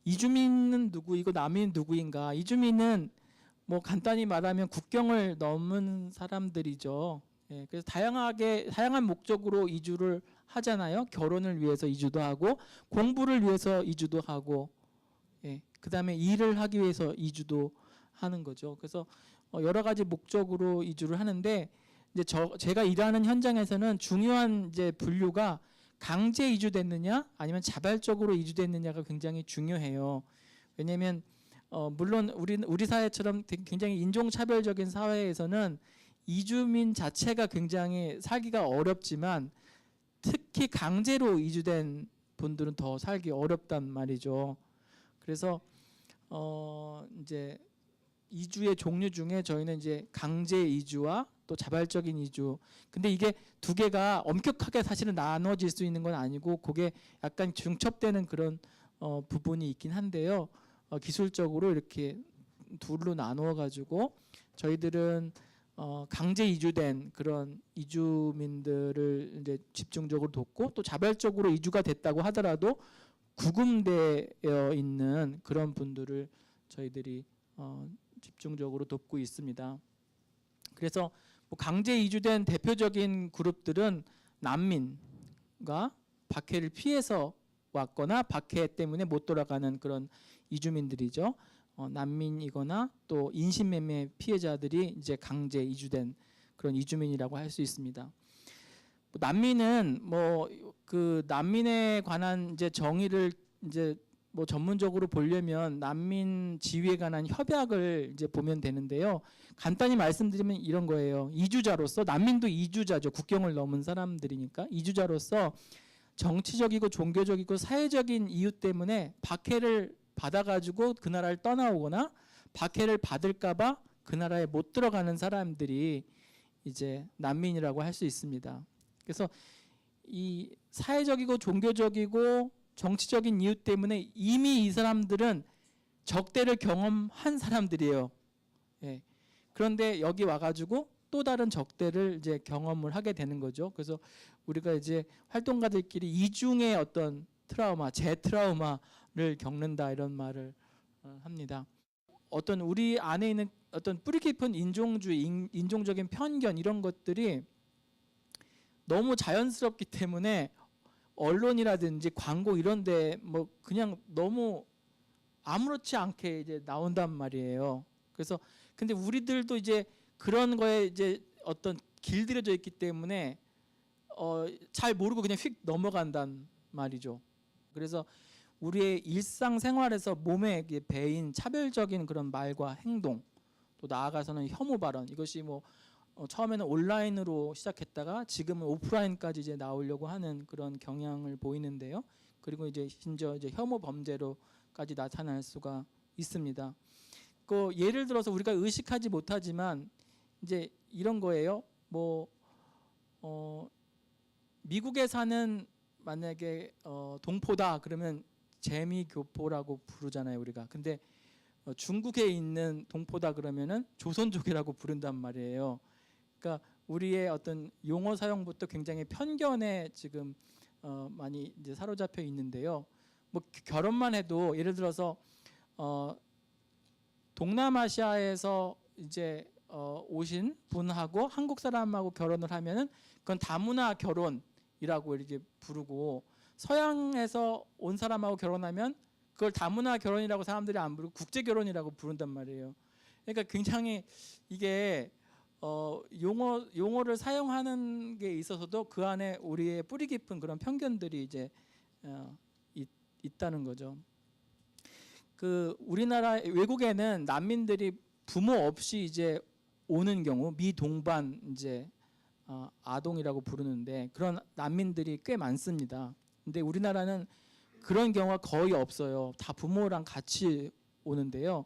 이주민은 누구이고 난민은 누구인가? 이주민은 뭐 간단히 말하면 국경을 넘은 사람들이죠. 예, 그래서 다양한 목적으로 이주를 하잖아요. 결혼을 위해서 이주도 하고, 공부를 위해서 이주도 하고, 예, 그 다음에 일을 하기 위해서 이주도 하는 거죠. 그래서 여러 가지 목적으로 이주를 하는데, 이제 제가 일하는 현장에서는 중요한 이제 분류가 강제 이주됐느냐 아니면 자발적으로 이주됐느냐가 굉장히 중요해요. 왜냐하면 물론 우리 사회처럼 굉장히 인종차별적인 사회에서는 이주민 자체가 굉장히 살기가 어렵지만 특히 강제로 이주된 분들은 더 살기 어렵단 말이죠. 그래서 이제 이주의 종류 중에 저희는 이제 강제 이주와 또 자발적인 이주. 근데 이게 두 개가 엄격하게 사실은 나눠질 수 있는 건 아니고 그게 약간 중첩되는 그런 부분이 있긴 한데요. 기술적으로 이렇게 둘로 나누어 가지고 저희들은 강제 이주된 그런 이주민들을 이제 집중적으로 돕고 또 자발적으로 이주가 됐다고 하더라도 구금되어 있는 그런 분들을 저희들이 집중적으로 돕고 있습니다. 그래서 뭐 강제 이주된 대표적인 그룹들은 난민과 박해를 피해서 왔거나 박해 때문에 못 돌아가는 그런 이주민들이죠. 난민이거나 또 인신매매 피해자들이 이제 강제 이주된 그런 이주민이라고 할 수 있습니다. 난민은 뭐 그 난민에 관한 이제 정의를 이제 뭐 전문적으로 보려면 난민 지위에 관한 협약을 이제 보면 되는데요. 간단히 말씀드리면 이런 거예요. 이주자로서 난민도 이주자죠. 국경을 넘은 사람들이니까 이주자로서 정치적이고 종교적이고 사회적인 이유 때문에 박해를 받아가지고 그 나라를 떠나오거나 박해를 받을까봐 그 나라에 못 들어가는 사람들이 이제 난민이라고 할 수 있습니다. 그래서 이 사회적이고 종교적이고 정치적인 이유 때문에 이미 이 사람들은 적대를 경험한 사람들이에요. 예. 그런데 여기 와가지고 또 다른 적대를 이제 경험을 하게 되는 거죠. 그래서 우리가 이제 활동가들끼리 이중의 어떤 트라우마, 재트라우마를 겪는다 이런 말을 합니다. 어떤 우리 안에 있는 어떤 뿌리 깊은 인종주의, 인종적인 편견 이런 것들이 너무 자연스럽기 때문에 언론이라든지 광고 이런데 뭐 그냥 너무 아무렇지 않게 이제 나온단 말이에요. 그래서 근데 우리들도 이제 그런 거에 이제 어떤 길들여져 있기 때문에 잘 모르고 그냥 휙 넘어간단 말이죠. 그래서 우리의 일상생활에서 몸에 배인 차별적인 그런 말과 행동, 또 나아가서는 혐오 발언, 이것이 뭐 처음에는 온라인으로 시작했다가 지금은 오프라인까지 이제 나오려고 하는 그런 경향을 보이는데요. 그리고 이제 심지어 이제 혐오 범죄로까지 나타날 수가 있습니다. 그 예를 들어서 우리가 의식하지 못하지만 이제 이런 거예요. 뭐 미국에 사는 만약에 동포다 그러면 재미교포라고 부르잖아요, 우리가. 근데 중국에 있는 동포다 그러면은 조선족이라고 부른단 말이에요. 그러니까 우리의 어떤 용어 사용부터 굉장히 편견에 지금 많이 이제 사로잡혀 있는데요. 뭐 결혼만 해도 예를 들어서 동남아시아에서 이제 오신 분하고 한국 사람하고 결혼을 하면은 그건 다문화 결혼이라고 이렇게 부르고, 서양에서 온 사람하고 결혼하면 그걸 다문화 결혼이라고 사람들이 안 부르고 국제 결혼이라고 부른단 말이에요. 그러니까 굉장히 이게 용어를 사용하는 게 있어서도 그 안에 우리의 뿌리 깊은 그런 편견들이 이제 있다는 거죠. 그 우리나라 외국에는 난민들이 부모 없이 이제 오는 경우 미동반 이제 아동이라고 부르는데 그런 난민들이 꽤 많습니다. 근데 우리나라는 그런 경우가 거의 없어요. 다 부모랑 같이 오는데요.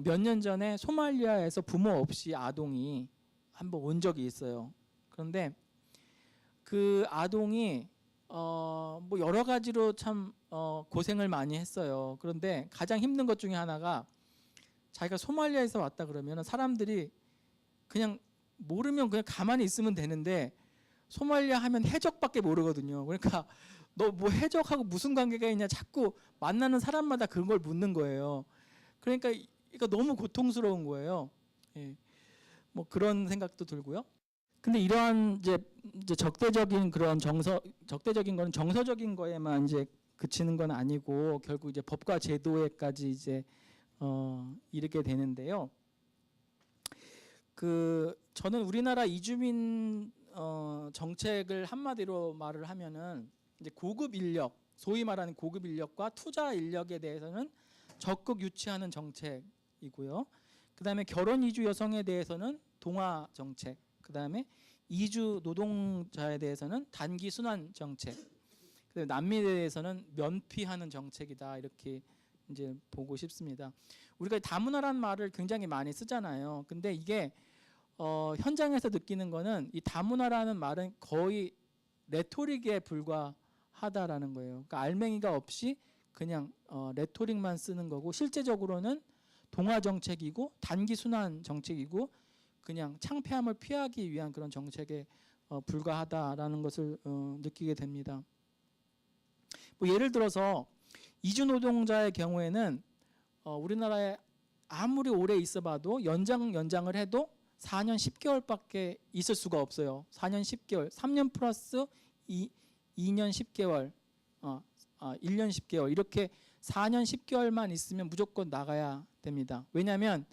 몇 년 전에 소말리아에서 부모 없이 아동이 한번 온 적이 있어요. 그런데 그 아동이 뭐 여러 가지로 참 고생을 많이 했어요. 그런데 가장 힘든 것 중에 하나가 자기가 소말리아에서 왔다 그러면 사람들이 그냥 모르면 그냥 가만히 있으면 되는데 소말리아 하면 해적밖에 모르거든요. 그러니까 너 뭐 해적하고 무슨 관계가 있냐 자꾸 만나는 사람마다 그런 걸 묻는 거예요. 그러니까 이거 너무 고통스러운 거예요. 예. 뭐 그런 생각도 들고요. 근데 이러한 이제 적대적인 그런 적대적인 거는 정서적인 거에만 이제 그치는 건 아니고 결국 이제 법과 제도에까지 이제 이르게 되는데요. 저는 우리나라 이주민 정책을 한마디로 말을 하면은 이제 고급 인력, 소위 말하는 고급 인력과 투자 인력에 대해서는 적극 유치하는 정책이고요. 그다음에 결혼 이주 여성에 대해서는 동화 정책, 그다음에 이주 노동자에 대해서는 단기 순환 정책, 그다음에 난민에 대해서는 면피하는 정책이다 이렇게 이제 보고 싶습니다. 우리가 다문화라는 말을 굉장히 많이 쓰잖아요. 근데 이게 현장에서 느끼는 거는 이 다문화라는 말은 거의 레토릭에 불과하다라는 거예요. 그러니까 알맹이가 없이 그냥 레토릭만 쓰는 거고 실제적으로는 동화 정책이고 단기 순환 정책이고 그냥 창피함을 피하기 위한 그런 정책에 불과하다라는 것을 느끼게 됩니다. 뭐 예를 들어서 이주 노동자의 경우에는 우리나라에 아무리 오래 있어봐도 연장을 해도 4년 10개월밖에 있을 수가 없어요. 4년 10개월, 3년 플러스 2년 10개월, 1년 10개월 이렇게 4년 10개월만 있으면 무조건 나가야 됩니다. 왜냐하면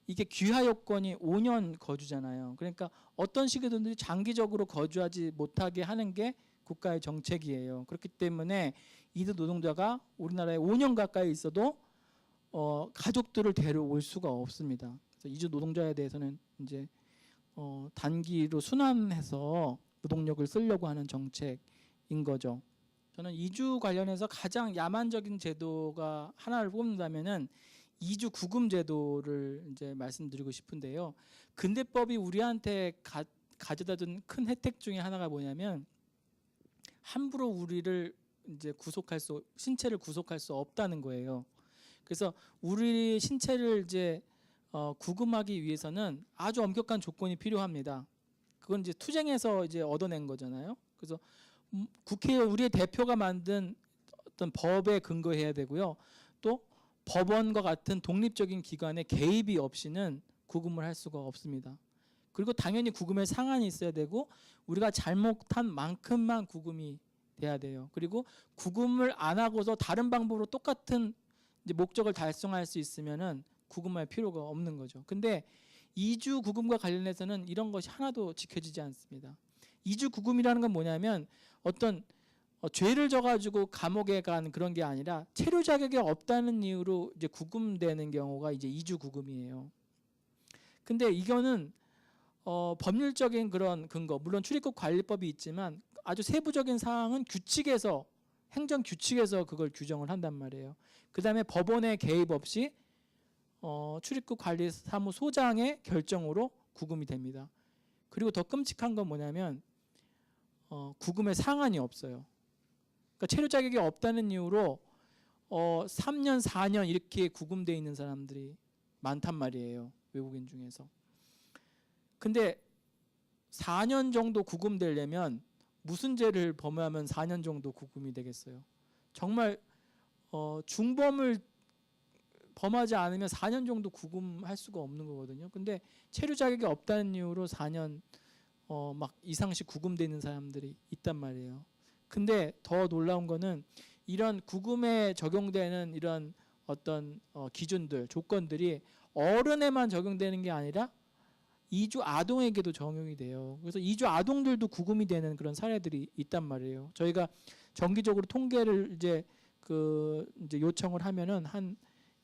이게 귀화 요건이 5년 거주잖아요. 그러니까 어떤 시기든지 장기적으로 거주하지 못하게 하는 게 국가의 정책이에요. 그렇기 때문에 이주 노동자가 우리나라에 5년 가까이 있어도 가족들을 데려올 수가 없습니다. 그래서 이주 노동자에 대해서는 이제 단기로 순환해서 노동력을 쓰려고 하는 정책인 거죠. 저는 이주 관련해서 가장 야만적인 제도가 하나를 뽑는다면은 이주 구금 제도를 이제 말씀드리고 싶은데요. 근대법이 우리한테 가져다준 큰 혜택 중에 하나가 뭐냐면 함부로 우리를 이제 신체를 구속할 수 없다는 거예요. 그래서 우리 신체를 이제 구금하기 위해서는 아주 엄격한 조건이 필요합니다. 그건 이제 투쟁에서 이제 얻어낸 거잖아요. 그래서 국회의원 우리의 대표가 만든 어떤 법에 근거해야 되고요. 또 법원과 같은 독립적인 기관의 개입이 없이는 구금을 할 수가 없습니다. 그리고 당연히 구금의 상한이 있어야 되고 우리가 잘못한 만큼만 구금이 돼야 돼요. 그리고 구금을 안 하고서 다른 방법으로 똑같은 이제 목적을 달성할 수 있으면은 구금할 필요가 없는 거죠. 근데 이주 구금과 관련해서는 이런 것이 하나도 지켜지지 않습니다. 이주 구금이라는 건 뭐냐면 어떤 죄를 져가지고 감옥에 간 그런 게 아니라 체류 자격이 없다는 이유로 이제 구금되는 경우가 이제 이주 구금이에요. 근데 이거는 법률적인 그런 근거, 물론 출입국 관리법이 있지만 아주 세부적인 사항은 규칙에서 행정 규칙에서 그걸 규정을 한단 말이에요. 그다음에 법원의 개입 없이 출입국 관리사무소장의 결정으로 구금이 됩니다. 그리고 더 끔찍한 건 뭐냐면 구금의 상한이 없어요. 그러니까 체류 자격이 없다는 이유로 3년, 4년 이렇게 구금되어 있는 사람들이 많단 말이에요. 외국인 중에서. 근데 4년 정도 구금되려면 무슨 죄를 범하면 4년 정도 구금이 되겠어요? 정말 중범을 범하지 않으면 4년 정도 구금할 수가 없는 거거든요. 근데 체류 자격이 없다는 이유로 4년 막 이상씩 구금되는 사람들이 있단 말이에요. 근데 더 놀라운 거는 이런 구금에 적용되는 이런 어떤 기준들, 조건들이 어른에만 적용되는 게 아니라 이주 아동에게도 적용이 돼요. 그래서 이주 아동들도 구금이 되는 그런 사례들이 있단 말이에요. 저희가 정기적으로 통계를 이제 요청을 하면은 한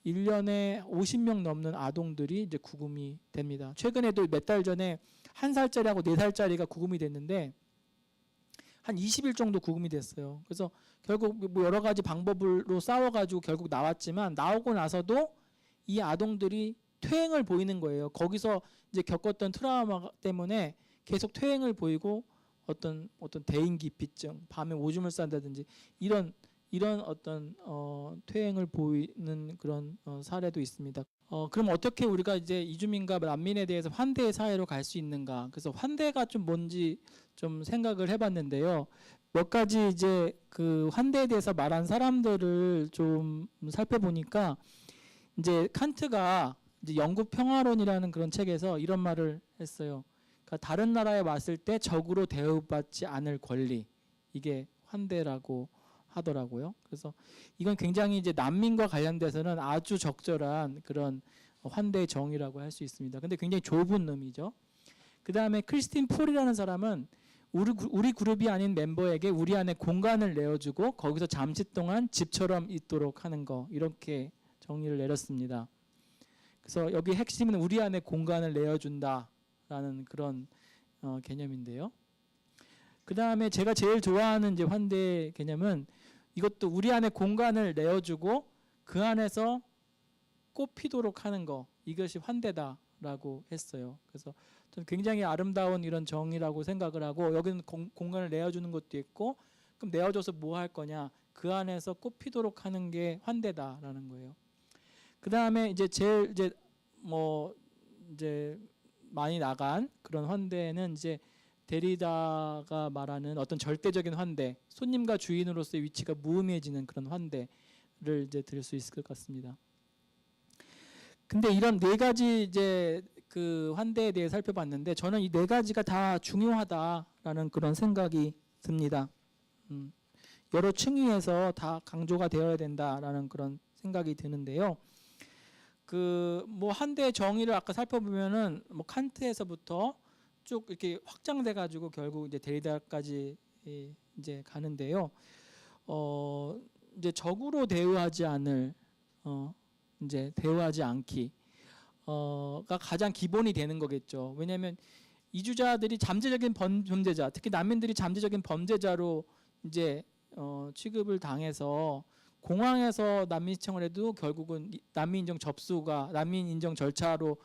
1년에 50명 넘는 아동들이 이제 구금이 됩니다. 최근에도 몇 달 전에 1살짜리하고 4살짜리가 구금이 됐는데 한 20일 정도 구금이 됐어요. 그래서 결국 뭐 여러 가지 방법으로 싸워가지고 결국 나왔지만 나오고 나서도 이 아동들이 퇴행을 보이는 거예요. 거기서 이제 겪었던 트라우마 때문에 계속 퇴행을 보이고 어떤 대인기피증, 밤에 오줌을 싼다든지 이런 이런 어떤 퇴행을 보이는 그런 사례도 있습니다. 그럼 어떻게 우리가 이제 이주민과 난민에 대해서 환대의 사회로 갈 수 있는가? 그래서 환대가 좀 뭔지 좀 생각을 해봤는데요. 몇 가지 이제 그 환대에 대해서 말한 사람들을 좀 살펴보니까 이제 칸트가 이제 영국 평화론이라는 그런 책에서 이런 말을 했어요. 그러니까 다른 나라에 왔을 때 적으로 대우받지 않을 권리, 이게 환대라고 하더라고요. 그래서 이건 굉장히 이제 난민과 관련돼서는 아주 적절한 그런 환대의 정의라고 할 수 있습니다. 근데 굉장히 좁은 의미죠. 그 다음에 크리스틴 폴이라는 사람은 우리 그룹이 아닌 멤버에게 우리 안에 공간을 내어주고 거기서 잠시 동안 집처럼 있도록 하는 거, 이렇게 정의를 내렸습니다. 그래서 여기 핵심은 우리 안에 공간을 내어준다라는 그런 개념인데요. 그 다음에 제가 제일 좋아하는 이제 환대 개념은 이것도 우리 안에 공간을 내어주고 그 안에서 꽃피도록 하는 거, 이것이 환대다라고 했어요. 그래서 저는 굉장히 아름다운 이런 정의라고 생각을 하고, 여기는 공간을 내어주는 것도 있고, 그럼 내어줘서 뭐 할 거냐, 그 안에서 꽃피도록 하는 게 환대다라는 거예요. 그 다음에 이제 제일 이제 많이 나간 그런 환대는 이제 데리다가 말하는 어떤 절대적인 환대, 손님과 주인으로서의 위치가 무의미해지는 그런 환대를 이제 들을 수 있을 것 같습니다. 근데 이런 네 가지 이제 그 환대에 대해 살펴봤는데, 저는 이 네 가지가 다 중요하다라는 그런 생각이 듭니다. 여러 층위에서 다 강조가 되어야 된다라는 그런 생각이 드는데요. 그 뭐 환대의 정의를 아까 살펴보면은 뭐 칸트에서부터 쭉 이렇게 확장돼 가지고 결국 이제 데리다까지 이제 가는데요. 이제 적으로 대우하지 않을 이제 대우하지 않기 가 가장 기본이 되는 거겠죠. 왜냐하면 이주자들이 잠재적인 범죄자, 특히 난민들이 잠재적인 범죄자로 이제 취급을 당해서 공항에서 난민 신청을 해도 결국은 난민 인정 접수가 난민 인정 절차로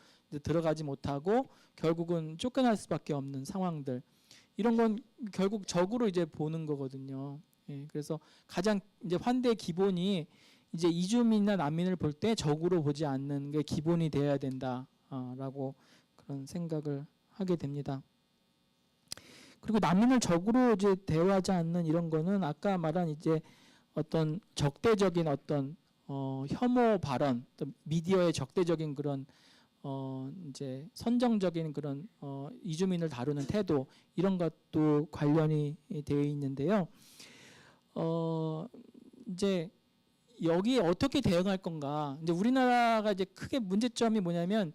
들어가지 못하고 결국은 쫓겨날 수밖에 없는 상황들, 이런 건 결국 적으로 이제 보는 거거든요. 예, 그래서 가장 이제 환대의 기본이 이제 이주민이나 난민을 볼 때 적으로 보지 않는 게 기본이 되어야 된다라고 그런 생각을 하게 됩니다. 그리고 난민을 적으로 이제 대우하지 않는 이런 거는 아까 말한 이제 어떤 적대적인 어떤 혐오 발언, 또 미디어의 적대적인 그런 이제 선정적인 그런 이주민을 다루는 태도, 이런 것도 관련이 되어 있는데요. 이제 여기에 어떻게 대응할 건가? 이제 우리나라가 이제 크게 문제점이 뭐냐면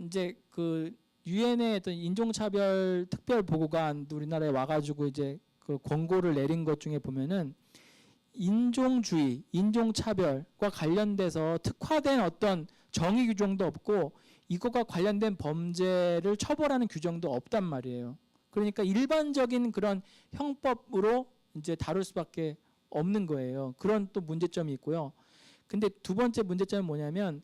이제 그 유엔의 어떤 인종차별 특별 보고관 우리나라에 와가지고 이제 그 권고를 내린 것 중에 보면은 인종주의, 인종차별과 관련돼서 특화된 어떤 정의 규정도 없고 이것과 관련된 범죄를 처벌하는 규정도 없단 말이에요. 그러니까 일반적인 그런 형법으로 이제 다룰 수밖에 없는 거예요. 그런 또 문제점이 있고요. 근데 두 번째 문제점은 뭐냐면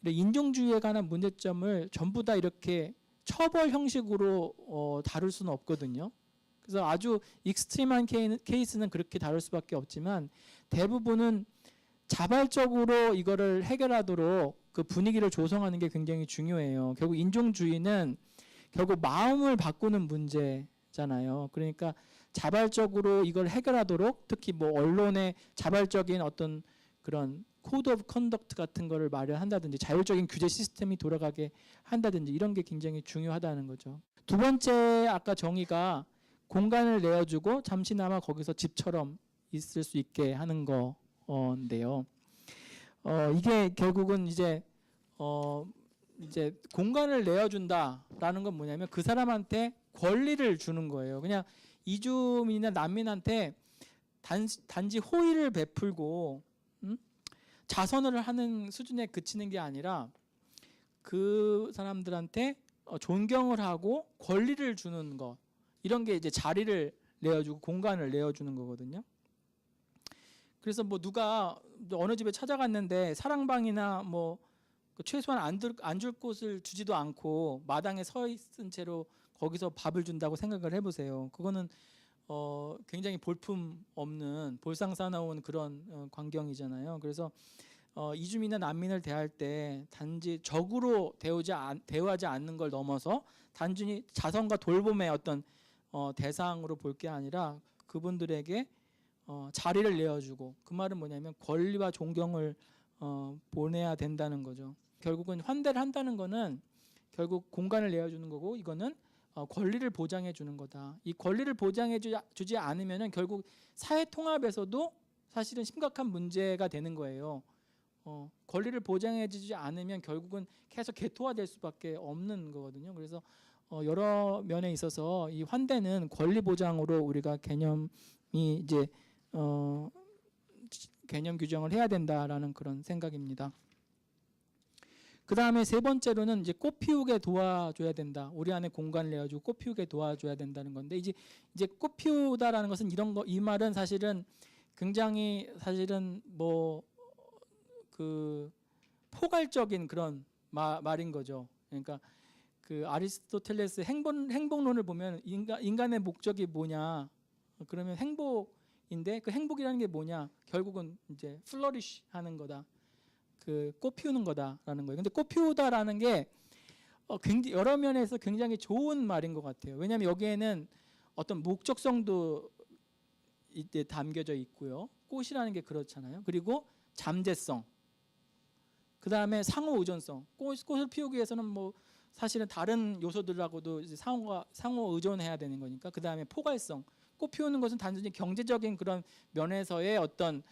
인종주의에 관한 문제점을 전부 다 이렇게 처벌 형식으로 다룰 수는 없거든요. 그래서 아주 익스트림한 케이스는 그렇게 다룰 수밖에 없지만 대부분은 자발적으로 이거를 해결하도록 그 분위기를 조성하는 게 굉장히 중요해요. 결국 인종주의는 결국 마음을 바꾸는 문제잖아요. 그러니까 자발적으로 이걸 해결하도록, 특히 뭐 언론의 자발적인 어떤 그런 코드 오브 컨덕트 같은 거를 마련한다든지 자율적인 규제 시스템이 돌아가게 한다든지 이런 게 굉장히 중요하다는 거죠. 두 번째 아까 정의가 공간을 내어주고 잠시나마 거기서 집처럼 있을 수 있게 하는 건데요. 이게 결국은 이제 공간을 내어준다라는 건 뭐냐면 그 사람한테 권리를 주는 거예요. 그냥 이주민이나 난민한테 단지 호의를 베풀고 자선을 하는 수준에 그치는 게 아니라 그 사람들한테 존경을 하고 권리를 주는 것, 이런 게 이제 자리를 내어주고 공간을 내어주는 거거든요. 그래서 뭐 누가 어느 집에 찾아갔는데 사랑방이나 뭐 최소한 앉을 곳을 주지도 않고 마당에 서 있은 채로 거기서 밥을 준다고 생각을 해보세요. 그거는 굉장히 볼품 없는 볼상사나운 그런 광경이잖아요. 그래서 이주민이나 난민을 대할 때 단지 적으로 대우하지 않는 걸 넘어서 단순히 자선과 돌봄의 어떤 대상으로 볼 게 아니라 그분들에게 자리를 내어주고, 그 말은 뭐냐면 권리와 존경을 보내야 된다는 거죠. 결국은 환대를 한다는 거는 결국 공간을 내어주는 거고, 이거는 권리를 보장해 주는 거다. 이 권리를 보장해 주지 않으면은 결국 사회 통합에서도 사실은 심각한 문제가 되는 거예요. 권리를 보장해 주지 않으면 결국은 계속 개토화될 수밖에 없는 거거든요. 그래서 여러 면에 있어서 이 환대는 권리 보장으로 우리가 개념이 이제 개념 규정을 해야 된다라는 그런 생각입니다. 그 다음에 세 번째로는 이제 꽃 피우게 도와줘야 된다. 우리 안에 공간을 내어주고 꽃 피우게 도와줘야 된다는 건데, 이제 꽃 피우다라는 것은 이 말은 사실은 굉장히 사실은 그 포괄적인 그런 말인 거죠. 그러니까 그 아리스토텔레스 행복론을 보면 인간의 목적이 뭐냐? 그러면 행복인데, 그 행복이라는 게 뭐냐? 결국은 이제 플러리쉬 하는 거다. 그 꽃 피우는 거다라는 거예요. 근데 꽃 피우다라는 게 굉장히 여러 면에서 굉장히 좋은 말인 것 같아요. 왜냐하면 여기에는 어떤 목적성도 이때 담겨져 있고요. 꽃이라는 게 그렇잖아요. 그리고 잠재성, 그 다음에 상호 의존성. 꽃을 피우기 위해서는 뭐 사실은 다른 요소들하고도 이제 상호 의존해야 되는 거니까. 그 다음에 포괄성. 꽃 피우는 것은 단순히 경제적인 그런 면에서의 어떤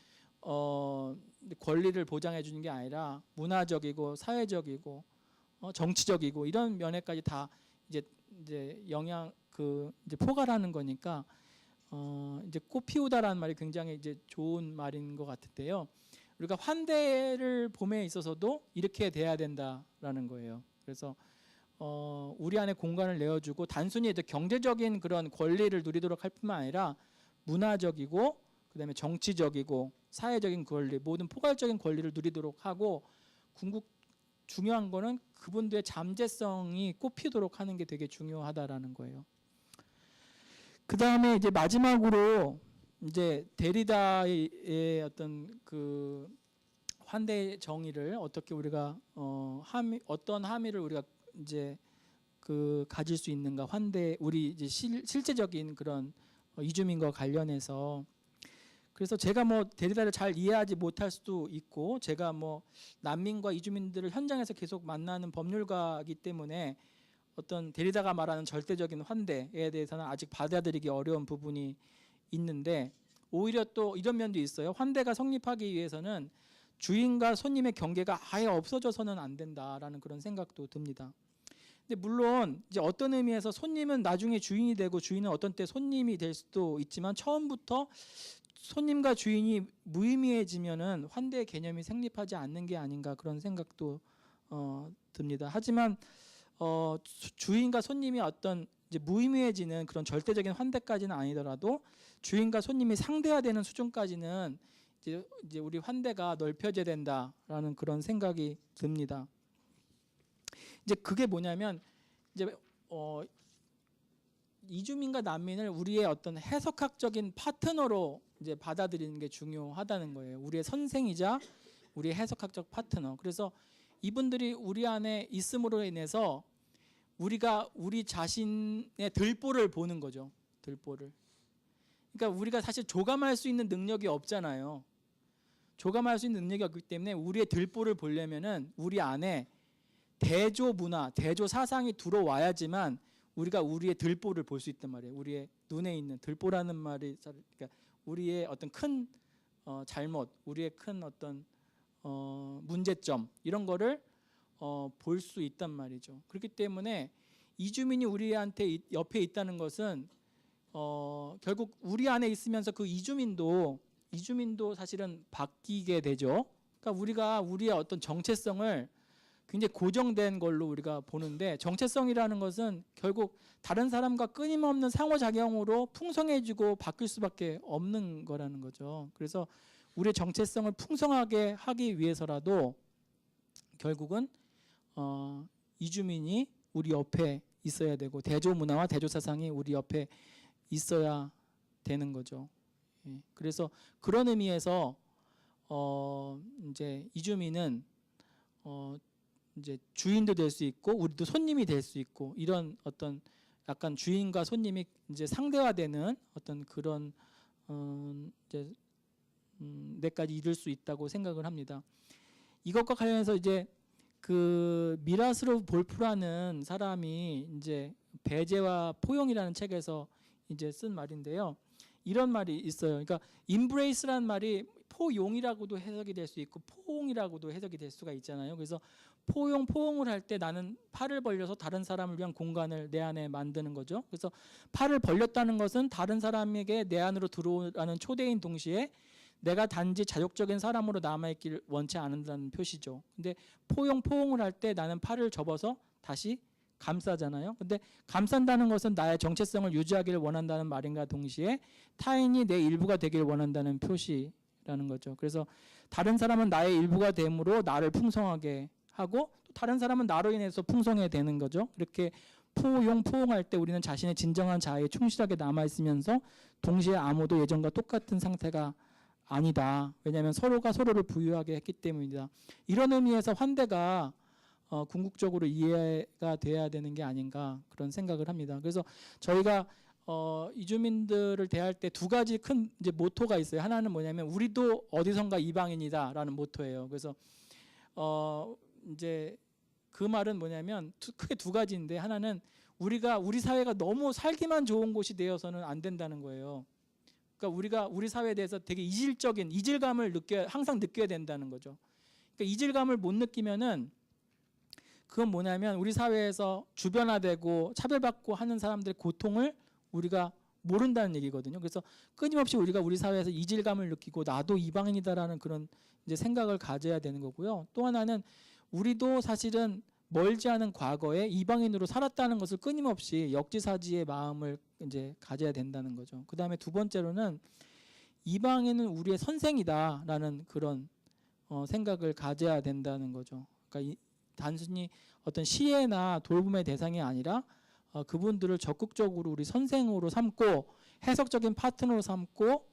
권리를 보장해 주는 게 아니라 문화적이고 사회적이고 정치적이고 이런 면에까지 다 이제 이제 포괄하는 거니까 이제 꽃 피우다라는 말이 굉장히 이제 좋은 말인 것 같은데요. 우리가 환대를 봄에 있어서도 이렇게 돼야 된다라는 거예요. 그래서 우리 안에 공간을 내어주고 단순히 이제 경제적인 그런 권리를 누리도록 할 뿐만 아니라 문화적이고 그다음에 정치적이고 사회적인 권리, 모든 포괄적인 권리를 누리도록 하고, 중요한 거는 그분들의 잠재성이 꽃피도록 하는 게 되게 중요하다라는 거예요. 그 다음에 이제 마지막으로 이제 데리다의 어떤 그 환대 정의를 어떻게 우리가 어떤 함의를 우리가 이제 그 가질 수 있는가, 환대 우리 이제 실제적인 그런 이주민과 관련해서. 그래서 제가 뭐 데리다를 잘 이해하지 못할 수도 있고, 제가 뭐 난민과 이주민들을 현장에서 계속 만나는 법률가이기 때문에 어떤 데리다가 말하는 절대적인 환대에 대해서는 아직 받아들이기 어려운 부분이 있는데, 오히려 또 이런 면도 있어요. 환대가 성립하기 위해서는 주인과 손님의 경계가 아예 없어져서는 안 된다라는 그런 생각도 듭니다. 근데 물론 이제 어떤 의미에서 손님은 나중에 주인이 되고 주인은 어떤 때 손님이 될 수도 있지만, 처음부터 손님과 주인이 무의미해지면은 환대의 개념이 성립하지 않는 게 아닌가, 그런 생각도 듭니다. 하지만 주인과 손님이 어떤 이제 무의미해지는 그런 절대적인 환대까지는 아니더라도 주인과 손님이 상대해야 되는 수준까지는 이제 우리 환대가 넓혀져야 된다라는 그런 생각이 듭니다. 이제 그게 뭐냐면 이제 이주민과 난민을 우리의 어떤 해석학적인 파트너로 이제 받아들이는 게 중요하다는 거예요. 우리의 선생이자 우리의 해석학적 파트너. 그래서 이분들이 우리 안에 있음으로 인해서 우리가 우리 자신의 들보를 보는 거죠. 들보를. 그러니까 우리가 사실 조감할 수 있는 능력이 없잖아요. 조감할 수 있는 능력이 없기 때문에 우리의 들보를 보려면은 우리 안에 대조 문화, 대조 사상이 들어와야지만 우리가 우리의 들보를 볼 수 있단 말이에요. 우리의 눈에 있는 들보라는 말이, 그러니까 우리의 어떤 큰 잘못, 우리의 큰 어떤 문제점, 이런 거를 볼 수 있단 말이죠. 그렇기 때문에 이주민이 우리한테 옆에 있다는 것은 결국 우리 안에 있으면서 그 이주민도 사실은 바뀌게 되죠. 그러니까 우리가 우리의 어떤 정체성을 굉장히 고정된 걸로 우리가 보는데, 정체성이라는 것은 결국 다른 사람과 끊임없는 상호작용으로 풍성해지고 바뀔 수밖에 없는 거라는 거죠. 그래서 우리의 정체성을 풍성하게 하기 위해서라도 결국은 이주민이 우리 옆에 있어야 되고, 대조 문화와 대조 사상이 우리 옆에 있어야 되는 거죠. 예, 그래서 그런 의미에서 이제 이주민은 이제 주인도 될 수 있고 우리도 손님이 될 수 있고 이런 어떤 약간 주인과 손님이 이제 상대화되는 어떤 그런 이제 데까지 이룰 수 있다고 생각을 합니다. 이것과 관련해서 이제 그 미라슬로브 볼프라는 사람이 이제 배제와 포용이라는 책에서 이제 쓴 말인데요. 이런 말이 있어요. 그러니까 embrace라는 말이 포용이라고도 해석이 될 수 있고 포옹이라고도 해석이 될 수가 있잖아요. 그래서 포용을 할 때 나는 팔을 벌려서 다른 사람을 위한 공간을 내 안에 만드는 거죠. 그래서 팔을 벌렸다는 것은 다른 사람에게 내 안으로 들어오라는 초대인 동시에 내가 단지 자족적인 사람으로 남아있기를 원치 않는다는 표시죠. 근데 포용을 할 때 나는 팔을 접어서 다시 감싸잖아요. 근데 감싼다는 것은 나의 정체성을 유지하기를 원한다는 말인가 동시에 타인이 내 일부가 되기를 원한다는 표시라는 거죠. 그래서 다른 사람은 나의 일부가 됨으로 나를 풍성하게 하고 또 다른 사람은 나로 인해서 풍성해 되는 거죠. 이렇게 포용할 때 우리는 자신의 진정한 자아에 충실하게 남아있으면서 동시에 아무도 예전과 똑같은 상태가 아니다. 왜냐하면 서로가 서로를 부유하게 했기 때문이다. 이런 의미에서 환대가 궁극적으로 이해가 돼야 되는 게 아닌가 그런 생각을 합니다. 그래서 저희가 이주민들을 대할 때 두 가지 큰 이제 모토가 있어요. 하나는 뭐냐면 우리도 어디선가 이방인이다라는 모토예요. 그래서 이제 그 말은 뭐냐면 크게 두 가지인데 하나는 우리 사회가 너무 살기만 좋은 곳이 되어서는 안 된다는 거예요. 그러니까 우리 사회에 대해서 되게 이질감을 항상 느껴야 된다는 거죠. 그러니까 이질감을 못 느끼면은 그건 뭐냐면 우리 사회에서 주변화되고 차별받고 하는 사람들의 고통을 우리가 모른다는 얘기거든요. 그래서 끊임없이 우리가 우리 사회에서 이질감을 느끼고 나도 이방인이다라는 그런 이제 생각을 가져야 되는 거고요. 또 하나는 우리도 사실은 멀지 않은 과거에 이방인으로 살았다는 것을 끊임없이 역지사지의 마음을 이제 가져야 된다는 거죠. 그 다음에 두 번째로는 이방인은 우리의 선생이다라는 그런 생각을 가져야 된다는 거죠. 그러니까 단순히 어떤 시혜나 돌봄의 대상이 아니라 그분들을 적극적으로 우리 선생으로 삼고 해석적인 파트너로 삼고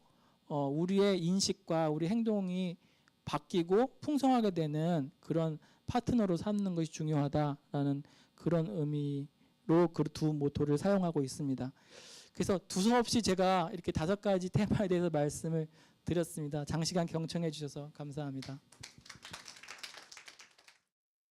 우리의 인식과 우리 행동이 바뀌고 풍성하게 되는 그런 파트너로 삼는 것이 중요하다라는 그런 의미로 그 두 모토를 사용하고 있습니다. 그래서 두서없이 제가 이렇게 5가지 테마에 대해서 말씀을 드렸습니다. 장시간 경청해 주셔서 감사합니다.